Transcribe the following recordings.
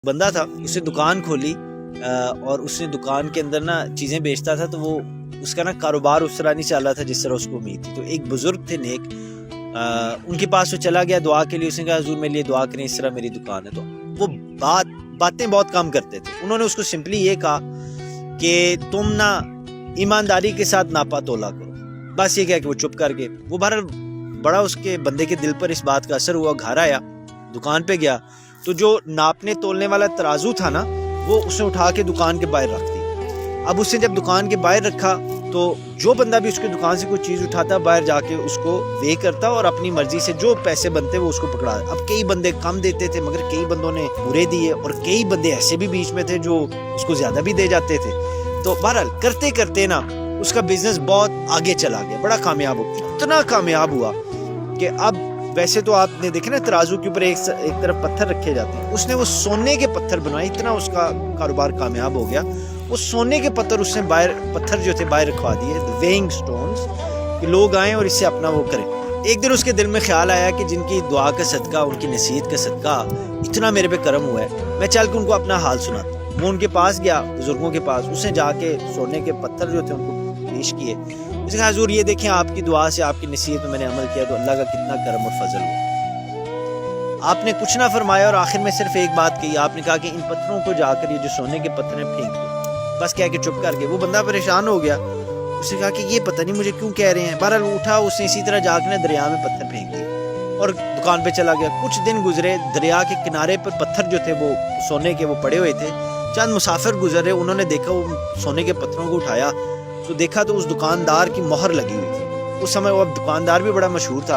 بندہ تھا، اس نے دکان کھولی اور اس نے دکان کے اندر نا چیزیں بیچتا تھا، تو وہ اس کا نا کاروبار اس طرح نہیں چل رہا تھا جس طرح اس کو امید تھی. تو ایک بزرگ تھے نیک، ان کے پاس وہ چلا گیا دعا کے لیے. اس نے کہا حضور میرے لیے دعا کریں، اس طرح میری دکان ہے. تو وہ باتیں بہت کم کرتے تھے. انہوں نے اس کو سمپلی یہ کہا کہ تم نا ایمانداری کے ساتھ ناپا تولا کرو، بس یہ کہا کہ وہ چپ کر گئے. وہ بڑا اس کے بندے کے دل پر اس بات کا اثر ہوا. گھر آیا، دکان پہ گیا تو جو ناپنے تولنے والا ترازو تھا نا، وہ اس نے اٹھا کے دکان کے باہر رکھ دی. اب اس نے جب دکان کے باہر رکھا تو جو بندہ بھی اس کی دکان سے کوئی چیز اٹھاتا، باہر جا کے اس کو وے کرتا اور اپنی مرضی سے جو پیسے بنتے وہ اس کو پکڑا. اب کئی بندے کم دیتے تھے، مگر کئی بندوں نے پورے دیے، اور کئی بندے ایسے بھی بیچ میں تھے جو اس کو زیادہ بھی دے جاتے تھے. تو بہرحال کرتے کرتے نا اس کا بزنس بہت آگے چلا گیا، بڑا کامیاب ہو گیا. اتنا کامیاب ہوا کہ اب ویسے تو آپ نے دیکھا نا ترازو کے اوپر ایک طرف پتھر رکھے جاتے ہیں، اس نے وہ سونے کے پتھر بنوائے. اتنا اس کا کاروبار کامیاب ہو گیا، وہ سونے کے پتھر اس نے پتھر جو تھے باہر رکھوا دیے، ویئنگ سٹونز، کہ لوگ آئیں اور اس سے اپنا وہ کریں. ایک دن اس کے دل میں خیال آیا کہ جن کی دعا کا صدقہ، ان کی نصیحت کا صدقہ اتنا میرے پہ کرم ہوا ہے، میں چل کے ان کو اپنا حال سناتا ہوں. وہ ان کے پاس گیا، بزرگوں کے پاس. اس نے جا کے سونے کے پتھر جو تھے ان کو پیش کیے. اس نے کہا حضور یہ دیکھیں، آپ کی دعا سے، آپ کی نصیحت میں میں نے عمل کیا تو اللہ کا کتنا کرم اور فضل ہوا. آپ نے کچھ نہ فرمایا اور آخر میں صرف ایک بات کہی. آپ نے کہا کہ ان پتھروں کو جا کر یہ جو سونے کے پتھر ہیں پھینک دو. بس کہہ کے چپ کر گئے. وہ بندہ پریشان ہو گیا، اس نے کہا کہ یہ پتہ نہیں مجھے کیوں کہہ رہے ہیں. بہرحال وہ اٹھا، اس نے اسی طرح جا کے دریا میں پتھر پھینک دیے اور دکان پہ چلا گیا. کچھ دن گزرے، دریا کے کنارے پر پتھر جو تھے وہ سونے کے وہ پڑے ہوئے تھے. چند مسافر گزرے، انہوں نے دیکھا، وہ سونے کے پتھروں کو اٹھایا تو دیکھا تو اس دکاندار کی مہر لگی ہوئی تھی. اس سمے وہ دکاندار بھی بڑا مشہور تھا.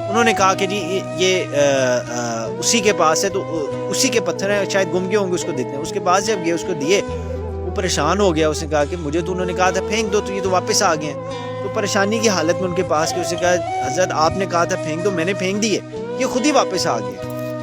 انہوں نے کہا کہ جی یہ اسی کے پاس ہے، تو اسی کے پتھر ہیں، شاید گم گئے ہوں گے، اس کو دیتے ہیں. اس کے پاس جب گئے اس کو دیے، وہ پریشان ہو گیا. اس نے کہا کہ مجھے تو انہوں نے کہا تھا پھینک دو، تو یہ تو واپس آ گئے ہیں. تو پریشانی کی حالت میں ان کے پاس گئے. اس نے کہا حضرت آپ نے کہا تھا پھینک دو، میں نے پھینک دیے، یہ خود ہی واپس آ گئے.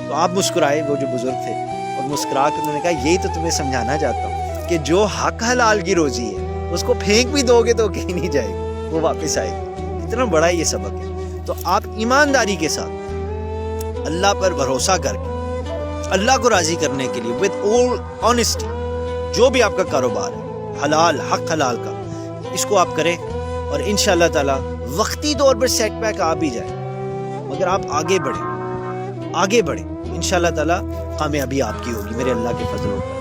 تو آپ مسکرائے، وہ جو بزرگ تھے، اور مسکرا کے انہوں نے کہا یہی تو تمہیں سمجھانا چاہتا ہوں کہ جو حق حلال کی روزی ہے اس کو پھینک بھی دو گے تو کہیں نہیں جائے گی، وہ واپس آئے گی. اتنا بڑا یہ سبق ہے. تو آپ ایمانداری کے ساتھ اللہ پر بھروسہ کر کے اللہ کو راضی کرنے کے لیے with all honesty جو بھی آپ کا کاروبار ہے، حلال حق حلال کا، اس کو آپ کریں اور انشاءاللہ تعالی وقتی طور پر سیٹ بیک آ بھی جائے، مگر آپ آگے بڑھیں انشاءاللہ تعالی کامیابی آپ کی ہوگی میرے اللہ کے فضل و کرم.